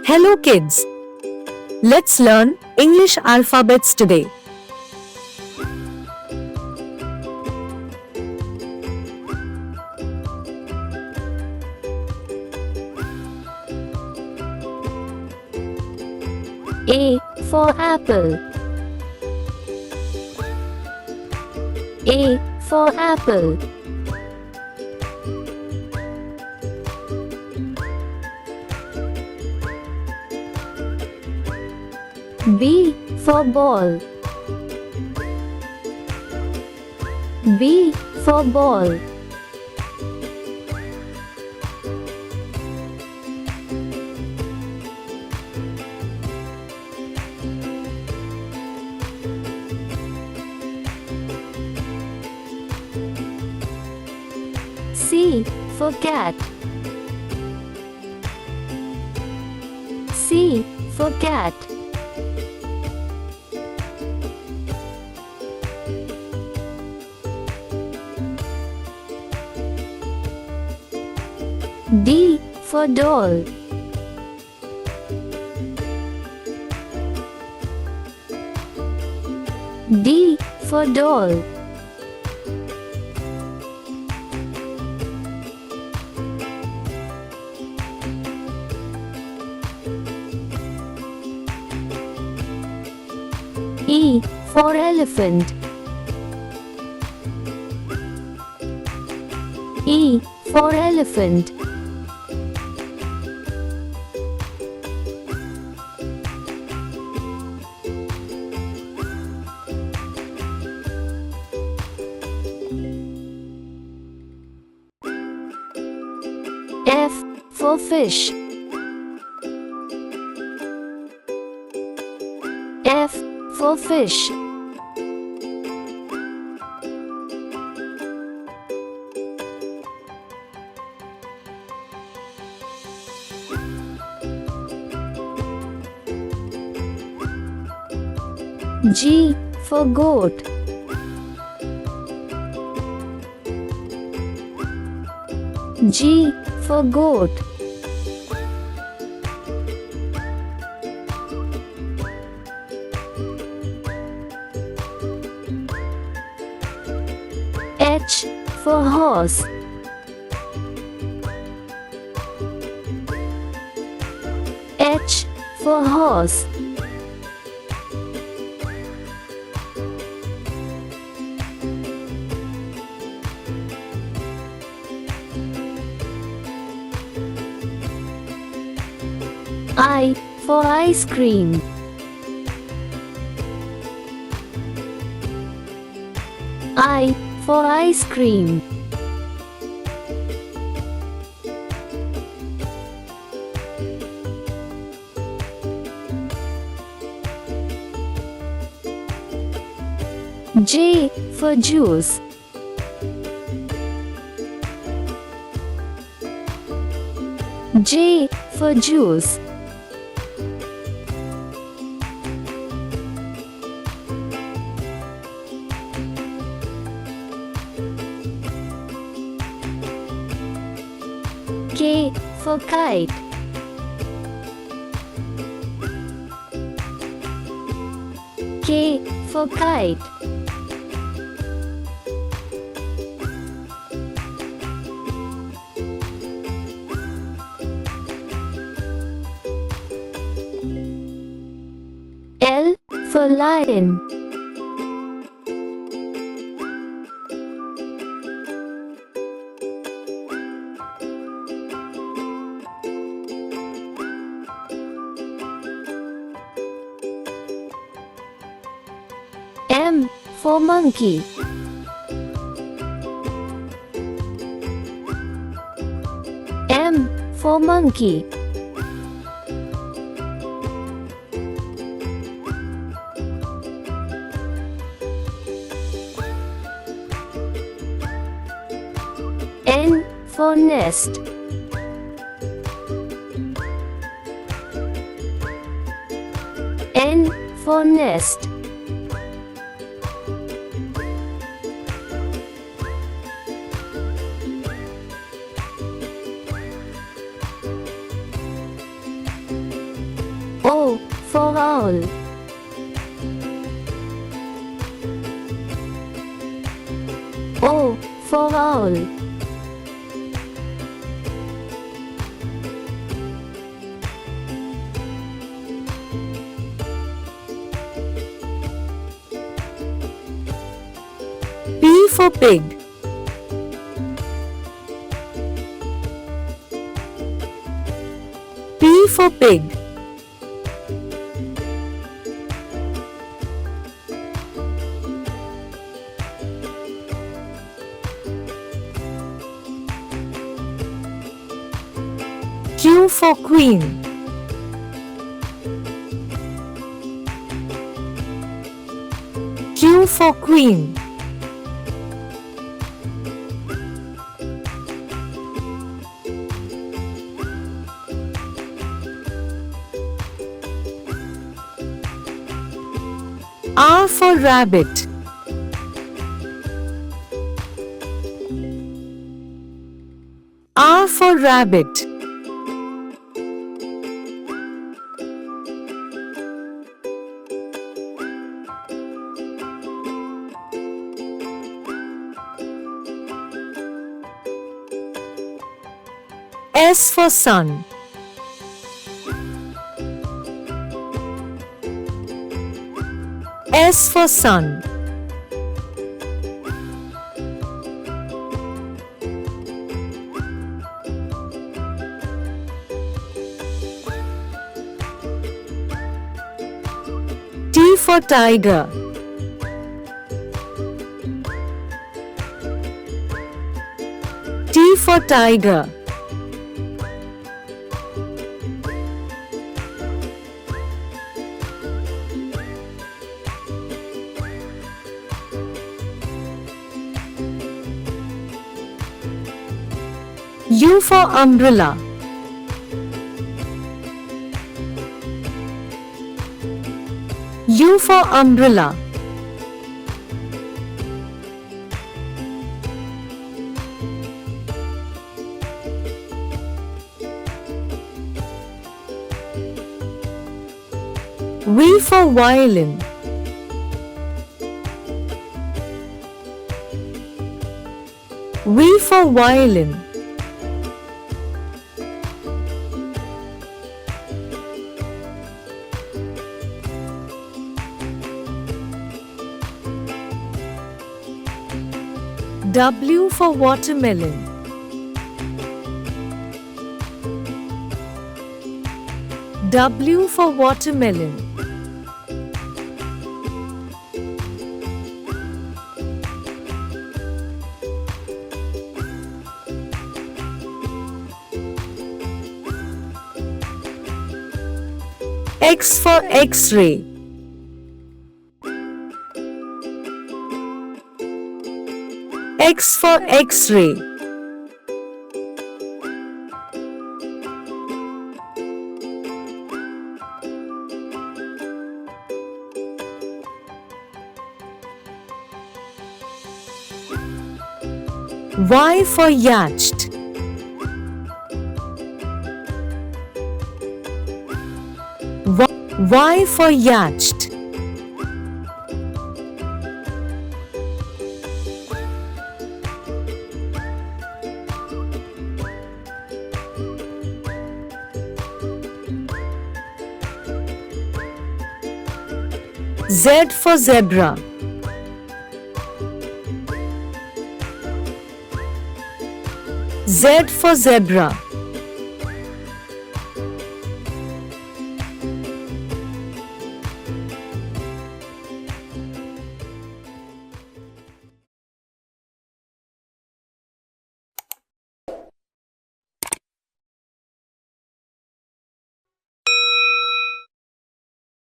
Hello kids. Let's learn English alphabets today. A for apple. A for apple. B for ball. B for ball. C for cat. C for cat. D for doll. D for doll. E for elephant. E for elephant. F for fish. F for fish. G for goat. G for goat. H for horse. H for horse. I for ice cream. I for ice cream. J for juice. J for juice. K for kite. K for kite. L for lion. M for monkey. M for monkey. N for nest. N for nest. for owl. O for owl. P for pig. P for pig. Q for queen. Q for queen. R for rabbit. R for rabbit. S for sun. S for sun. T for tiger. T for tiger. U for umbrella. U for umbrella. V for violin. V for violin. W for watermelon. W for watermelon. X for X-ray. X for X-ray. Y for yacht. Y for yacht. Z for zebra. Z for zebra.